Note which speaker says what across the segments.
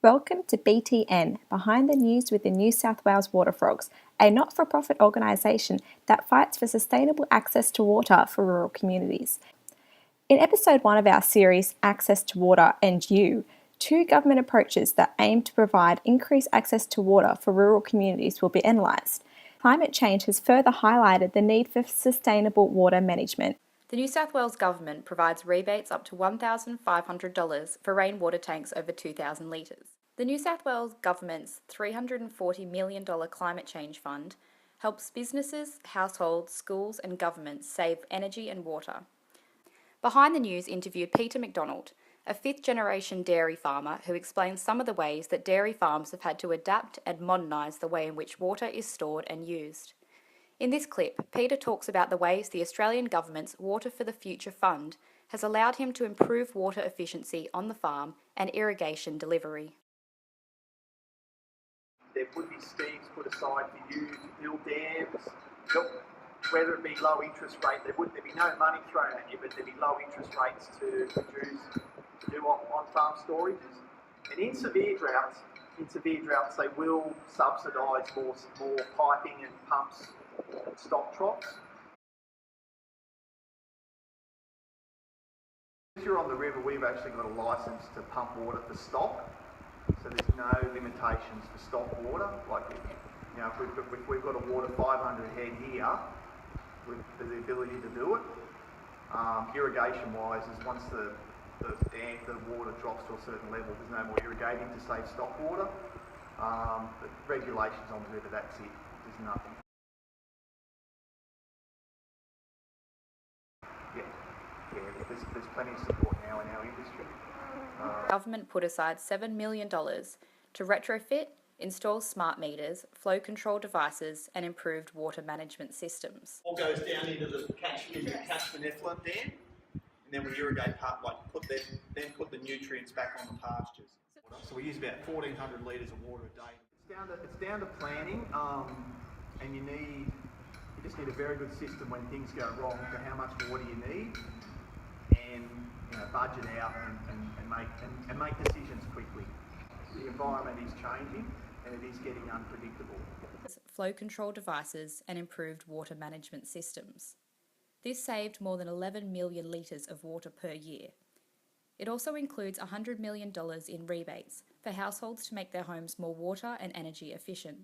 Speaker 1: Welcome to BTN, Behind the News with the New South Wales Water Frogs, a not-for-profit organisation that fights for sustainable access to water for rural communities. In episode 1 of our series, Access to Water and You, 2 government approaches that aim to provide increased access to water for rural communities will be analysed. Climate change has further highlighted the need for sustainable water management.
Speaker 2: The New South Wales Government provides rebates up to $1,500 for rainwater tanks over 2,000 litres. The New South Wales Government's $340 million climate change fund helps businesses, households, schools and governments save energy and water. Behind the News interviewed Peter McDonald, a fifth-generation dairy farmer who explains some of the ways that dairy farms have had to adapt and modernise the way in which water is stored and used. In this clip, Peter talks about the ways the Australian Government's Water for the Future Fund has allowed him to improve water efficiency on the farm and irrigation delivery.
Speaker 3: There would be schemes put aside for you to build dams, whether it be low interest rate, there'd be no money thrown at you, but there'd be low interest rates to do on-farm storages. And in severe droughts, they will subsidise more piping and pumps and stock troughs. If you're on the river, we've actually got a licence to pump water for stock, so there's no limitations for stock water. Like, you know, if we've got a water 500 head here, with the ability to do it. Irrigation-wise, is once the water drops to a certain level, there's no more irrigating to save stock water. But regulations on the river, that's it. There's nothing. There's plenty of support now in our industry.
Speaker 2: Government put aside $7 million to retrofit, install smart meters, flow control devices and improved water management systems.
Speaker 3: All goes down into the catchment effluent dam, and then we irrigate put the nutrients back on the pastures. So we use about 1,400 litres of water a day. It's down to planning, and you just need a very good system when things go wrong to how much water you need, and budget out and make decisions quickly. The environment is changing and it is getting unpredictable.
Speaker 2: Flow control devices and improved water management systems. This saved more than 11 million litres of water per year. It also includes $100 million in rebates for households to make their homes more water and energy efficient.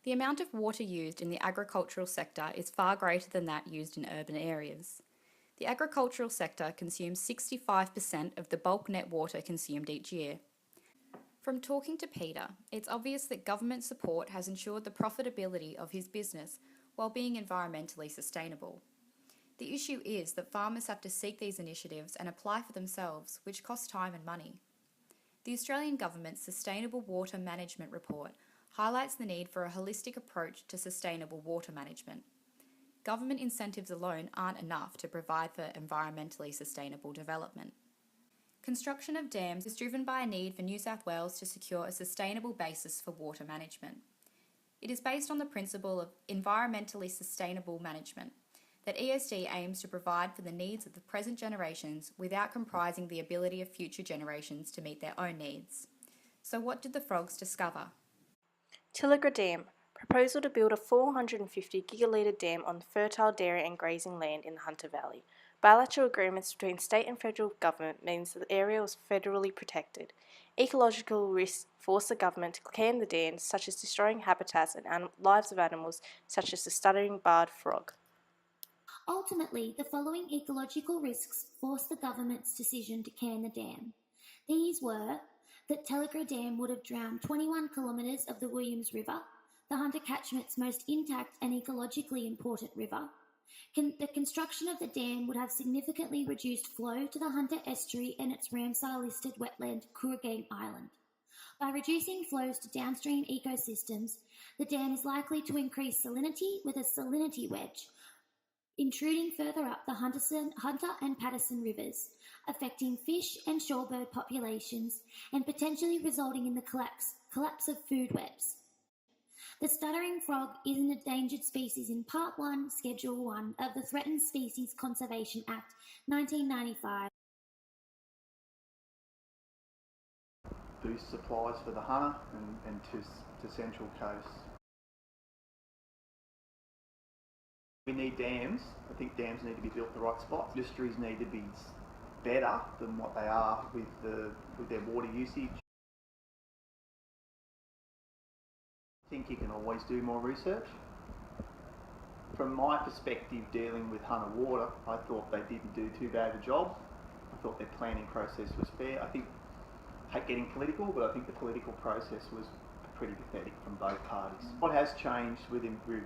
Speaker 2: The amount of water used in the agricultural sector is far greater than that used in urban areas. The agricultural sector consumes 65% of the bulk net water consumed each year. From talking to Peter, it's obvious that government support has ensured the profitability of his business while being environmentally sustainable. The issue is that farmers have to seek these initiatives and apply for themselves, which costs time and money. The Australian Government's Sustainable Water Management Report highlights the need for a holistic approach to sustainable water management. Government incentives alone aren't enough to provide for environmentally sustainable development. Construction of dams is driven by a need for New South Wales to secure a sustainable basis for water management. It is based on the principle of environmentally sustainable management, that ESD aims to provide for the needs of the present generations without comprising the ability of future generations to meet their own needs. So what did the frogs discover?
Speaker 4: Tilligra Dam. Proposal to build a 450 gigalitre dam on fertile dairy and grazing land in the Hunter Valley. Bilateral agreements between state and federal government means that the area was federally protected. Ecological risks force the government to can the dams, such as destroying habitats and lives of animals, such as the stuttering barred frog.
Speaker 5: Ultimately, the following ecological risks forced the government's decision to can the dam. These were that Tilligra Dam would have drowned 21 kilometres of the Williams River, the Hunter catchment's most intact and ecologically important river. The construction of the dam would have significantly reduced flow to the Hunter estuary and its Ramsar-listed wetland, Kooragang Island. By reducing flows to downstream ecosystems, the dam is likely to increase salinity with a salinity wedge, intruding further up the Hunter and Patterson rivers, affecting fish and shorebird populations and potentially resulting in the collapse of food webs. The stuttering frog is an endangered species in Part 1, Schedule 1 of the Threatened Species Conservation Act 1995.
Speaker 3: boost supplies for the Hunter and to Central Coast. We need dams. I think dams need to be built in the right spots. Industries need to be better than what they are with their water usage. I think you can always do more research. From my perspective, dealing with Hunter Water, I thought they didn't do too bad a job. I thought their planning process was fair. I hate getting political, but I think the political process was pretty pathetic from both parties. What has changed with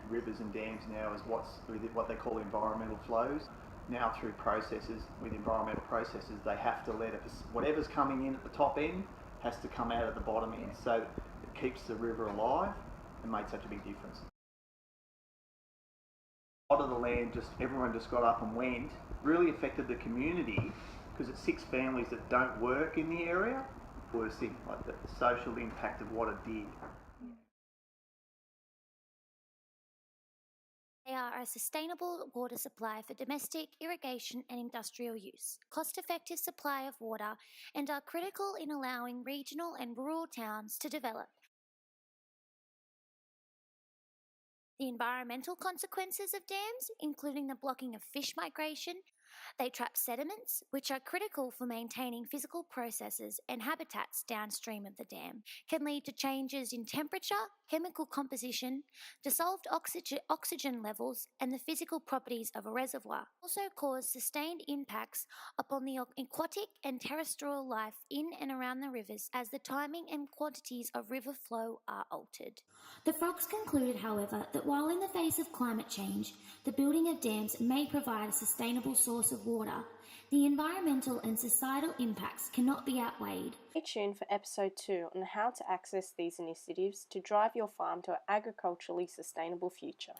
Speaker 3: rivers and dams now is what they call environmental flows. Now through processes, with environmental processes, they have to let whatever's coming in at the top end has to come out at the bottom end, so it keeps the river alive and made such a big difference. A lot of the land, everyone just got up and went, really affected the community because it's 6 families that don't work in the area. Worst thing, like the social impact of what it did.
Speaker 5: They are a sustainable water supply for domestic, irrigation and industrial use, cost-effective supply of water, and are critical in allowing regional and rural towns to develop. The environmental consequences of dams, including the blocking of fish migration, they trap sediments, which are critical for maintaining physical processes and habitats downstream of the dam, can lead to changes in temperature, chemical composition, dissolved oxygen levels, and the physical properties of a reservoir. Also cause sustained impacts upon the aquatic and terrestrial life in and around the rivers as the timing and quantities of river flow are altered. The frogs concluded, however, that while in the face of climate change, the building of dams may provide a sustainable source of water, the environmental and societal impacts cannot be outweighed.
Speaker 4: Stay tuned for episode 2 on how to access these initiatives to drive your farm to an agriculturally sustainable future.